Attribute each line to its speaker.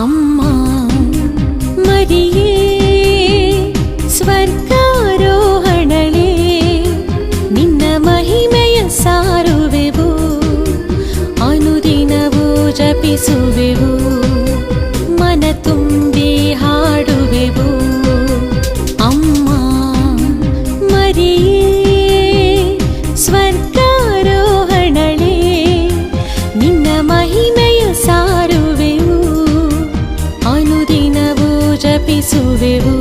Speaker 1: ಅಮ್ಮ ಮರಿಯೇ ಸ್ವರ್ಗಾರೋಹಣಳೆ, ನಿನ್ನ ಮಹಿಮೆಯ ಸಾರುವೆವು, ಅನುದಿನವೂ ಜಪಿಸುವೆವು, ಮನ ತುಂಬಿ ಹಾಡುವೆವು. ಅಮ್ಮ ಮರಿಯೇ ಸ್ವರ್ಗಾರೋಹಣಳೆ, ನಿನ್ನ ಮಹಿಮೆಯ ಸಾರುವೆವು, ಅನುದಿನವೂ ಜಪಿಸುವೆವು.